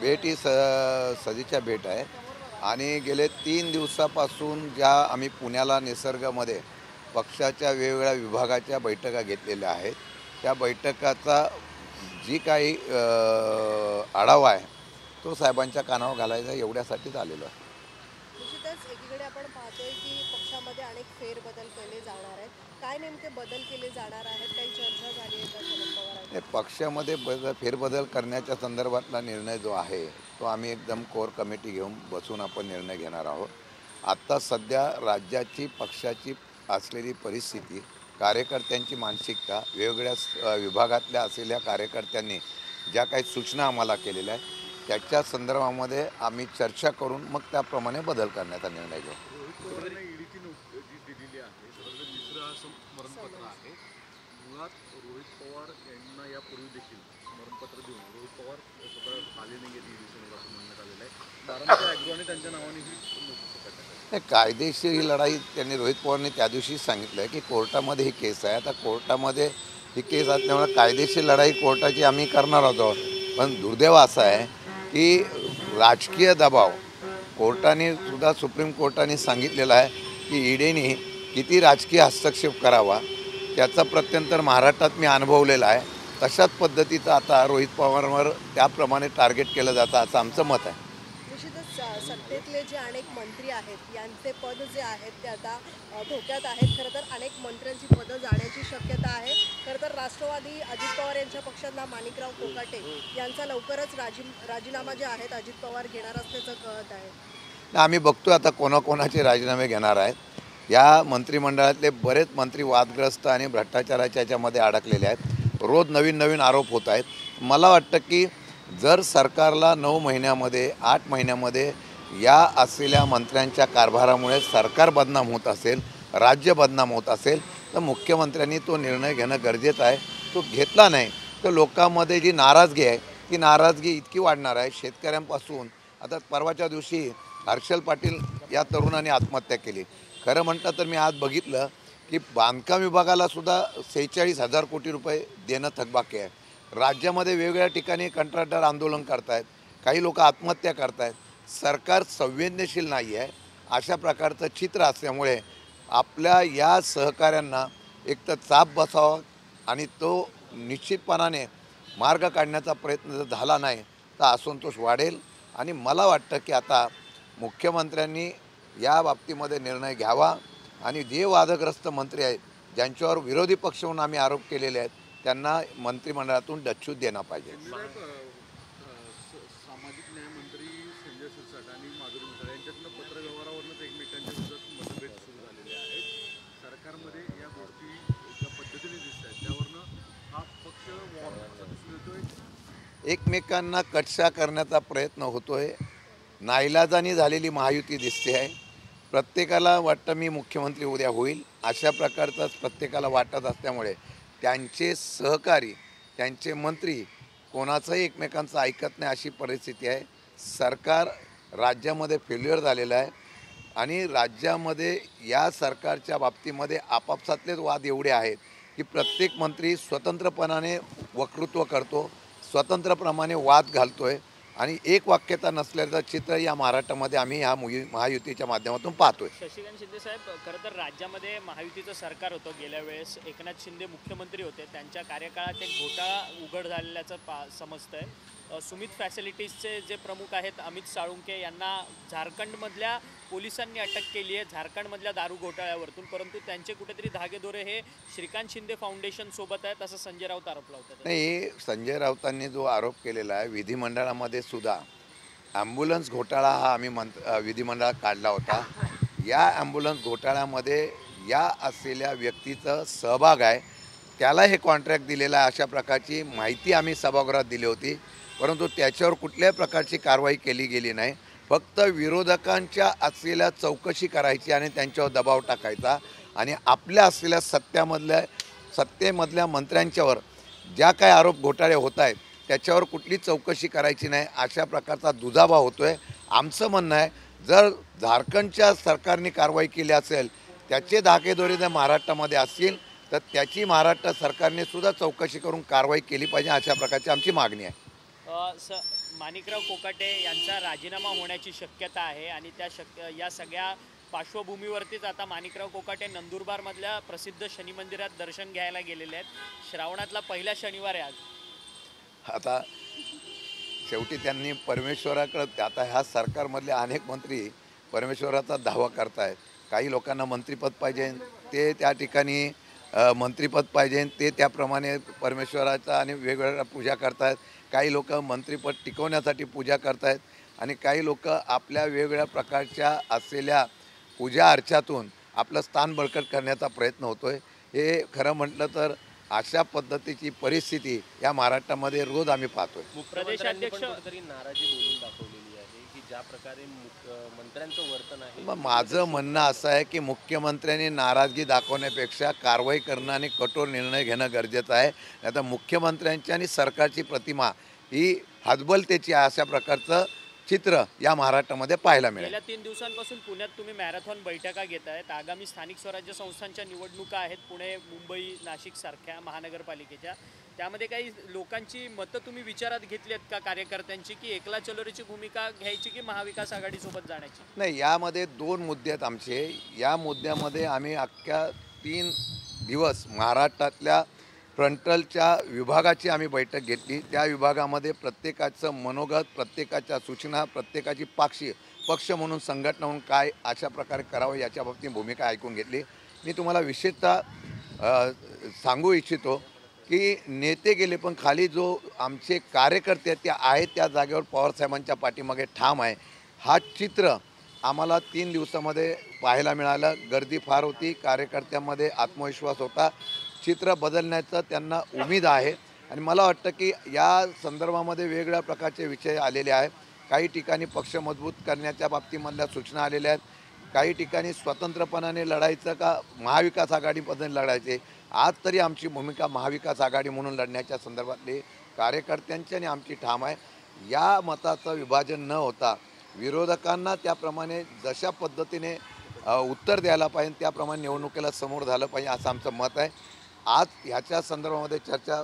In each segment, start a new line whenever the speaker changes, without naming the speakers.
भेट ही सदिच्छा भेट आहे आणि गेले 3 दिवसापासून ज्या आम्ही पुण्याला निसर्गामध्ये पक्षाच्या वेगवेगळ्या विभागाच्या बैठका घेतलेल्या आहेत, त्या बैठकाचा जी काही आढावा आहे तो साहेबांच्या कानावर घालायचा एवढ्यासाठीच आलेलो आहे.
निश्चितच एकीकडे आपण पाहतोय की पक्षामध्ये अनेक फेरबदल केले जाणार आहेत. काय नेमके बदल केले जाणार आहेत? काही चर्चा झाली आहे का शरद पवारांची?
पक्षामध्ये फेरबदल करण्याच्या संदर्भातला निर्णय जो आहे तो आम्ही एकदम कोर कमिटी घेऊन बसून आपण निर्णय घेणार आहोत. आत्ता सध्या राज्याची पक्षाची असलेली परिस्थिती, कार्यकर्त्यांची मानसिकता, वेगवेगळ्या विभागातल्या असलेल्या कार्यकर्त्यांनी ज्या काही सूचना आम्हाला केलेल्या आहेत त्याच्या संदर्भामध्ये आम्ही चर्चा करून मग त्याप्रमाणे बदल करण्याचा निर्णय घेऊ.
रोहित पवारांना ईडीची नोटीस जी दिलेली आहे, सर्वात तिसरं असं स्मरणपत्र आहे. मुळात रोहित पवार यांना यापूर्वी देखील स्मरणपत्र देऊन रोहित पवार स्वतः आले नाही आहेत ईडी समोर असं म्हणण्यात आलेलं आहे. बारामती ॲग्रोने त्यांच्या नावाने ही नोटीस काढण्यात आली.
कायदेशीर ही लढाई त्यांनी रोहित पवारांनी त्या दिवशीच सांगितलं आहे की कोर्टामध्ये ही केस आहे. आता कोर्टामध्ये ही केस असल्यामुळे कायदेशीर लढाई कोर्टाची आम्ही करणार आहोत. पण दुर्दैव असा आहे की राजकीय दबाव कोर्टाने सुद्धा, सुप्रीम कोर्टाने सांगितलेलं आहे की ईडीने किती राजकीय हस्तक्षेप करावा त्याचा प्रत्यंतर महाराष्ट्रात मी अनुभवलेला आहे. तशाच पद्धतीचं आता रोहित पवारांवर त्याप्रमाणे टार्गेट केलं जातं असं आमचं मत आहे.
निश्चितच सत्तेतले जे अनेक मंत्री आहेत यांचे पद जे आहेत ते आता धोक्यात आहेत. खरं तर अनेक मंत्र्यांची पदं जाण्याची शक्यता आहे. खरं तर राष्ट्रवादी अजित पवार यांच्या पक्षातला माणिकराव कोकाटे यांचा लवकरच राजीनामा जे आहेत अजित पवार घेणार असल्याचं कळत आहे.
आम्ही बघतो आता कोणाकोणाचे राजीनामे घेणार आहेत. या मंत्रिमंडळातले बरेच मंत्री वादग्रस्त आणि भ्रष्टाचाराच्या याच्यामध्ये अडकलेले आहेत. रोज नवीन नवीन आरोप होत आहेत. मला वाटतं की जर सरकारला 9 महिन्यामध्ये 8 महिन्यामध्ये या असलेल्या मंत्र्यांच्या कारभारामुळे सरकार बदनाम होत असेल, राज्य बदनाम होत असेल तर मुख्यमंत्र्यांनी तो निर्णय घेणं गरजेचं आहे. तो घेतला नाही तर लोकांमध्ये जी नाराजगी आहे ती नाराजगी इतकी वाढणार आहे. शेतकऱ्यांपासून आता परवाच्या दिवशी हर्षल पाटील या तरुणाने आत्महत्या केली. खरं म्हटलं तर मी आज बघितलं की बांधकाम विभागाला सुद्धा 46,000 कोटी रुपये देणं थकबाकी आहे. राज्यामध्ये वेगवेगळ्या ठिकाणी कंत्राटदार आंदोलन करत आहेत, काही लोक आत्महत्या करत आहेत. सरकार संवेदनशील नाही आहे. अशा प्रकारचं चित्र असल्यामुळे आपल्या या सहकाऱ्यांना एक तर चाप बसावा आणि तो निश्चितपणाने मार्ग काढण्याचा प्रयत्न जर झाला नाही तर असंतोष वाढेल. आणि मला वाटतं की आता मुख्यमंत्र्यांनी या बाबतीमध्ये निर्णय घ्यावा आणि जे वादग्रस्त मंत्री आहेत ज्यांच्यावर विरोधी पक्ष म्हणून आम्ही आरोप केलेले आहेत त्यांना मंत्रिमंडळातून डच्चूत देणं पाहिजे.
सामाजिक न्याय मंत्री संजय शिरसाट आणि माधुरी मिसाळ यांच्यातनं पत्रव्यवहारावरूनच एकमेकांच्या विरोधात मतभेद सुरू झालेले आहेत. सरकारमध्ये या गोष्टी ज्या पद्धतीने दिसत आहेत त्यावरनं हा पक्ष वॉर असा दिसून येतोय.
एकमेकांना कटशा करण्याचा प्रयत्न होतोय. नाईलाजानी झालेली महायुती दिसते आहे. प्रत्येकाला वाटतं मी मुख्यमंत्री उद्या होईल अशा प्रकारचाच प्रत्येकाला वाटत असल्यामुळे त्यांचे सहकारी, त्यांचे मंत्री कोणाचंही एकमेकांचं ऐकत नाही अशी परिस्थिती आहे. सरकार राज्यामध्ये फेल्युअर झालेलं आहे आणि राज्यामध्ये या सरकारच्या बाबतीमध्ये आपापसातलेच वाद एवढे आहेत की प्रत्येक मंत्री स्वतंत्रपणाने वक्तृत्व करतो, स्वतंत्रप्रमाणे वाद घालतोय आणि एक वाक्यता नसल्याचं चित्र या महाराष्ट्रामध्ये आम्ही ह्या महायुतीच्या माध्यमातून पाहतोय.
शशिकांत शिंदे साहेब, खरं तर राज्यामध्ये महायुतीचं सरकार होतं. गेल्या वेळेस एकनाथ शिंदे मुख्यमंत्री होते. त्यांच्या कार्यकाळात एक घोटाळा उघड झालेल्याचं समजतंय. सुमित फॅसिलिटीजचे जे प्रमुख आहेत अमित साळुंके यांना झारखंडमधल्या पोलिसांनी अटक केली आहे झारखंडमधल्या दारू घोटाळ्यावरतून. परंतु त्यांचे कुठेतरी धागेदोरे हे श्रीकांत शिंदे फाउंडेशन सोबत आहेत असं संजय राऊत आरोप लावतात.
नाही, संजय राऊतांनी जो आरोप केलेला आहे विधिमंडळामध्ये सुद्धा ॲम्ब्युलन्स घोटाळा हा आम्ही विधिमंडळात काढला होता. या ॲम्ब्युलन्स घोटाळ्यामध्ये या असलेल्या व्यक्तीचं सहभाग आहे, त्याला हे कॉन्ट्रॅक्ट दिलेलं आहे अशा प्रकारची माहिती आम्ही सभागृहात दिली होती. परंतु त्याच्यावर कुठल्याही प्रकारची कारवाई केली गेली नाही. फक्त विरोधकांच्या असलेल्या चौकशी करायची आणि त्यांच्यावर दबाव टाकायचा आणि आपल्या असलेल्या सत्तेमधल्या मंत्र्यांच्यावर ज्या काय आरोप घोटाळे होत आहेत त्याच्यावर कुठली चौकशी करायची नाही अशा प्रकारचा दुजाभाव होतो आहे. आमचं म्हणणं आहे जर झारखंडच्या सरकारने कारवाई केली असेल, त्याचे धाकेदोरे जर महाराष्ट्रामध्ये असतील तर त्याची महाराष्ट्र सरकारने सुद्धा चौकशी करून कारवाई केली पाहिजे अशा प्रकारची आमची मागणी आहे.
माणिकराव कोकाटे यांचा राजीनामा होण्याची शक्यता आहे आणि या सगळ्या पार्श्वभूमीवरतीच आता माणिकराव कोकाटे नंदुरबारमधल्या प्रसिद्ध शनी मंदिरात दर्शन घ्यायला गेलेले आहेत. श्रावणातला पहिला शनिवार आहे आज.
आता शेवटी त्यांनी परमेश्वराकडे, आता ह्या सरकारमधले अनेक मंत्री परमेश्वराचा दावा करतायत. काही लोकांना मंत्रिपद पाहिजे, ते त्या ठिकाणी मंत्रिपद पाहिजे, ते त्याप्रमाणे परमेश्वराचा आणि वेगवेगळ्या पूजा करतायत. काही लोक मंत्रिपद टिकवण्यासाठी पूजा करतायत आणि काही लोक आपल्या वेगवेगळ्या प्रकारच्या असलेल्या पूजा अर्चातून आपलं स्थान बळकट करण्याचा प्रयत्न होतो आहे. हे खरं म्हटलं तर अशा पद्धतीची परिस्थिती या महाराष्ट्रामध्ये रोज आम्ही पाहतोय.
प्रदेशाध्यक्ष
कुठेतरी नाराजी बोलून दाखवलेली आहे की ज्या प्रकारे मंत्र्यांचं वर्तन आहे.
मग माझं म्हणणं असं आहे की मुख्यमंत्र्यांनी नाराजगी दाखवण्यापेक्षा कारवाई करणं आणि कठोर निर्णय घेणं गरजेचं आहे. आता मुख्यमंत्र्यांची आणि सरकारची प्रतिमा ही हतबलतेची आहे अशा प्रकारचं चित्र या महाराष्ट्रामध्ये पाहायला मिळेल.
गेल्या 3 दिवसांपासून पुण्यात तुम्ही मॅरेथॉन बैठका घेत आहेत. आगामी स्थानिक स्वराज्य संस्थांच्या निवडणुका आहेत, पुणे, मुंबई, नाशिक सारख्या महानगरपालिकेच्या. त्यामध्ये काही लोकांची मतं तुम्ही विचारात घेतली आहेत का कार्यकर्त्यांची, की एकला चलोरीची भूमिका घ्यायची की महाविकास आघाडीसोबत जाण्याची?
नाही, यामध्ये 2 मुद्दे आहेत आमचे. या मुद्द्यामध्ये आम्ही अख्ख्या 3 दिवस महाराष्ट्रातल्या फ्रंटलच्या विभागाची आम्ही बैठक घेतली. त्या विभागामध्ये प्रत्येकाचं मनोगत, प्रत्येकाच्या सूचना, प्रत्येकाची पक्ष म्हणून संघटना म्हणून काय अशा प्रकारे करावं याच्या बाबतीत भूमिका ऐकून घेतली. मी तुम्हाला विशेषतः सांगू इच्छितो की नेते गेले पण खाली जो आमचे कार्यकर्ते आहेत ते आहेत त्या जागेवर पवारसाहेबांच्या पाठीमागे ठाम आहे. हा चित्र आम्हाला 3 दिवसामध्ये पाहायला मिळालं. गर्दी फार होती, कार्यकर्त्यांमध्ये आत्मविश्वास होता. चित्र बदलण्याचं त्यांना उमेद आहे आणि मला वाटतं की या संदर्भामध्ये वेगवेगळ्या प्रकारचे विषय आलेले आहेत. काही ठिकाणी पक्ष मजबूत करण्याच्या बाबतीमधल्या सूचना आलेल्या आहेत. काही ठिकाणी स्वतंत्रपणाने लढायचं का महाविकास आघाडीपद्धतीने लढायचे. आज तरी आमची भूमिका महाविकास आघाडी म्हणून लढण्याच्या संदर्भातली कार्यकर्त्यांची आणि आमची ठाम आहे. या मताचं विभाजन न होता विरोधकांना त्याप्रमाणे जशा पद्धतीने उत्तर द्यायला पाहिजे त्याप्रमाणे निवडणुकीला समोर झालं पाहिजे असं आमचं मत आहे. आज ह्याच्या संदर्भामध्ये चर्चा,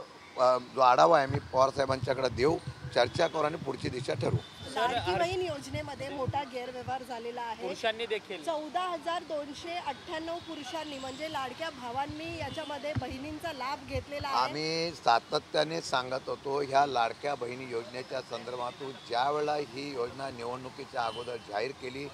जो आढावा आहे मी पवारसाहेबांच्याकडे देऊ, चर्चा करू आणि पुढची दिशा ठरवू.
लाडकी बहीण योजनेमध्ये मोठा गैरव्यवहार झालेला आहे.
पुरुषांनी देखील
14,298 पुरुषांनी म्हणजे लाडक्या भावांनी याच्यामध्ये बहिणींचा लाभ घेतलेला आहे.
आम्ही सातत्याने सांगत होतो ह्या लाडक्या बहिणी योजनेच्या संदर्भातून ज्यावेळेला ही योजना निवडणुकीच्या अगोदर जाहीर केली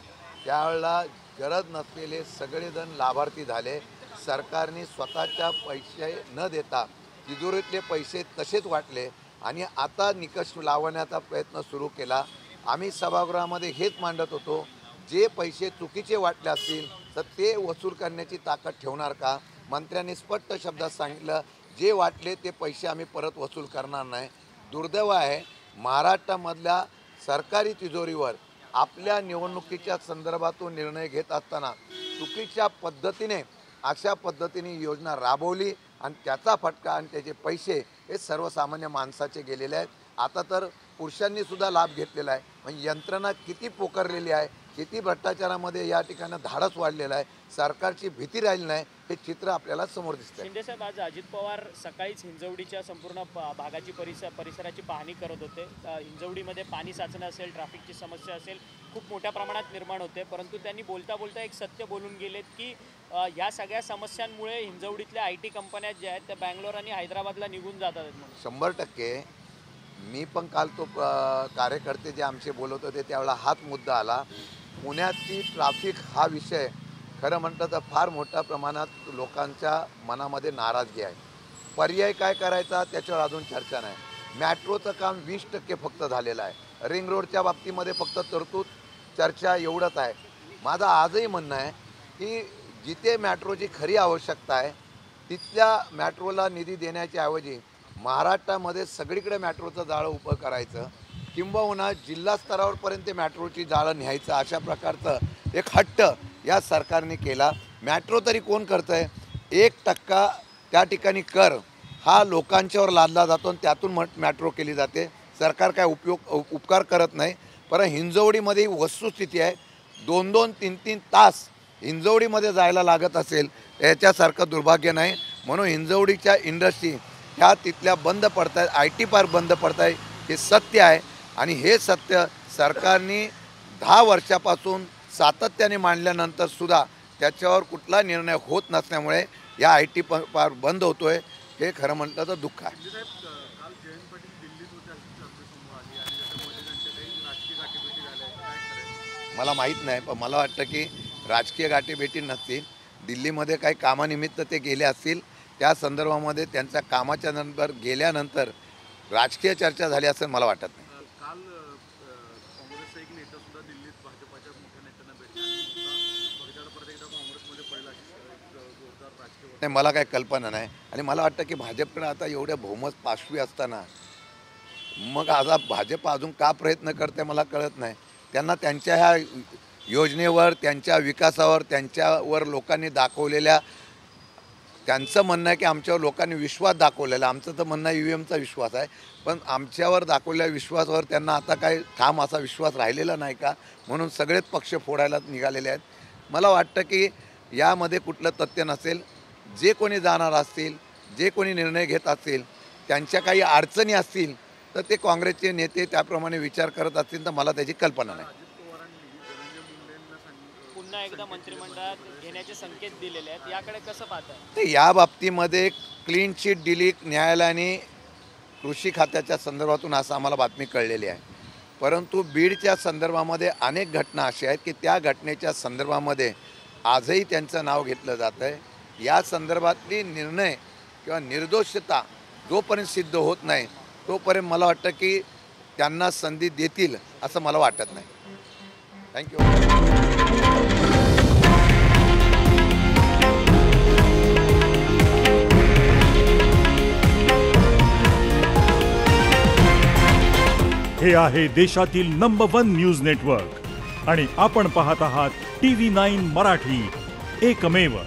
त्यावेळेला गरज नसलेले सगळेजण लाभार्थी झाले. सरकारने स्वतःच्या पैसे न देता तिजोरीतले पैसे तसेच वाटले आणि आता निकष लावण्याचा प्रयत्न सुरू केला. आम्ही सभागृहामध्ये हेच मांडत होतो, जे पैसे चुकीचे वाटले असतील तर ते वसूल करण्याची ताकद ठेवणार का? मंत्र्यांनी स्पष्ट शब्दात सांगितलं, जे वाटले ते पैसे आम्ही परत वसूल करणार नाही. दुर्दैव आहे महाराष्ट्रामधल्या सरकारी तिजोरीवर आपल्या निवडणुकीच्या संदर्भातून निर्णय घेत असताना चुकीच्या पद्धतीने अशा पद्धतीने योजना राबवली आणि त्याचा फटका आणि त्याचे पैसे हे सर्वसामान्य माणसाचे गेलेले आहेत. आता तर पुरुषांनी सुद्धा लाभ घेतलेला आहे. म्हणजे यंत्रणा किती पोकारलेली आहे, किती भ्रष्टाचारामध्ये या ठिकाणी धाडस वाढलेलं आहे, सरकारची भीती राहिली नाही, हे चित्र आपल्याला समोर दिसतंय.
शिंदेसाहेब, आज अजित पवार सकाळीच हिंजवडीच्या संपूर्ण भागाची परिसराची पाहणी करत होते. हिंजवडीमध्ये पाणी साचणं असेल, ट्रॅफिकची समस्या असेल, खूप मोठ्या प्रमाणात निर्माण होते. परंतु त्यांनी बोलता बोलता एक सत्य बोलून गेलेत की या सगळ्या समस्यांमुळे हिंजवडीतल्या IT कंपन्या ज्या आहेत त्या बँगलोर आणि हैदराबादला निघून जातात म्हणून.
100% मी पण काल तो कार्यकर्ते जे आमचे बोलत होते त्यावेळेला हाच मुद्दा आला. पुण्याची ट्रॅफिक हा विषय खरं म्हटलं तर फार मोठ्या प्रमाणात लोकांच्या मनामध्ये नाराजगी आहे. पर्याय काय करायचा त्याच्यावर अजून चर्चा नाही. मॅट्रोचं काम 20% फक्त झालेलं आहे. रिंग रोडच्या बाबतीमध्ये फक्त तरतूद चर्चा एवढंच आहे. माझं आजही म्हणणं आहे की जिथे मॅट्रोची खरी आवश्यकता आहे तिथल्या मॅट्रोला निधी देण्याच्या ऐवजी महाराष्ट्रामध्ये सगळीकडे मॅट्रोचं जाळं उभं करायचं किंबहुना जिल्हा स्तरावरपर्यंत मॅट्रोची जाळं न्यायचं अशा प्रकारचं एक हट्ट या सरकारने केला. मॅट्रो तरी कोण करतं आहे? 1% त्या ठिकाणी कर हा लोकांच्यावर लादला जातो आणि त्यातून मॅट्रो केली जाते. सरकार काय उपकार करत नाही. परंतु हिंजवडीमध्ये वस्तुस्थिती आहे, 2-2, 3-3 तास हिंजवडीमध्ये जायला लागत असेल याच्यासारखं दुर्भाग्य नाही. म्हणून हिंजवडीच्या इंडस्ट्री ह्या तिथल्या बंद पडत आहेत, IT पार्क बंद पडत आहे, हे सत्य आहे. आणि हे सत्य सरकारने 10 वर्षापासून सातत्याने मांडल्यानंतर सुद्धा त्याच्यावर कुठला निर्णय होत नसल्यामुळे या IT पार बंद होतोय, हे खरं म्हटलं तर दुःख आहे.
म्हणजे साहेब काल जयंत पाटील दिल्लीत होते असं आपल्यासमोर आली आणि त्याच्यामध्ये त्यांच्या काही राजकीय गाठीभेटी झाल्या आहेत. काय करायचं?
मला माहीत नाही, पण मला वाटतं की राजकीय गाठीभेटी नसतील. दिल्लीमध्ये काही कामानिमित्त ते गेले असतील. त्या संदर्भामध्ये त्यांच्या कामाच्या नंतर गेल्यानंतर राजकीय चर्चा झाली असं मला वाटत नाही.
काल काँग्रेसचा एक नेता सुद्धा दिल्लीत भाजपाच्या मोठ्या नेत्यांना भेटला आणि बगदाड परत एकदा काँग्रेसमध्ये पडला जोरदार राजकीय.
नाही, मला काही कल्पना नाही. आणि मला वाटतं की भाजपकडे आता एवढ्या बहुमत पाशवी असताना मग आता भाजप अजून का प्रयत्न करते मला कळत नाही. त्यांना त्यांच्या ह्या योजनेवर, त्यांच्या विकासावर, त्यांच्यावर लोकांनी दाखवलेल्या, त्यांचं म्हणणं आहे की आमच्यावर लोकांनी विश्वास दाखवलेला. आमचं तर म्हणणं EVMचा विश्वास आहे, पण आमच्यावर दाखवलेल्या विश्वासावर त्यांना आता काही ठाम असा विश्वास राहिलेला नाही का, म्हणून सगळेच पक्ष फोडायला निघालेले आहेत. मला वाटतं की यामध्ये कुठलं तथ्य नसेल. जे कोणी जाणार असतील, जे कोणी निर्णय घेत असतील, त्यांच्या काही अडचणी असतील तर ते काँग्रेसचे नेते त्याप्रमाणे विचार करत असतील तर मला त्याची कल्पना नाही.
पुन्हा एकदा मंत्रिमंडळात घेण्याचे संकेत दिलेले आहेत, याकडे कसं पाहताय?
ते या बाबतीमध्ये क्लीन चिट दिली न्यायालयाने कृषी खात्याच्या संदर्भातून असं आम्हाला बातमी कळलेली आहे. परंतु बीडच्या संदर्भामध्ये अनेक घटना अशा आहेत की त्या घटनेच्या संदर्भामध्ये आजही त्यांचं नाव घेतलं जातं आहे. या संदर्भातली निर्णय किंवा निर्दोषता जोपर्यंत सिद्ध होत नाही तोपर्यंत मला वाटतं की त्यांना संधी देतील असं मला वाटत नाही. थँक्यू.
हे आहे देशातील नंबर 1 न्यूज नेटवर्क आणि आपण पाहत आहात TV9 मराठी, एकमेव.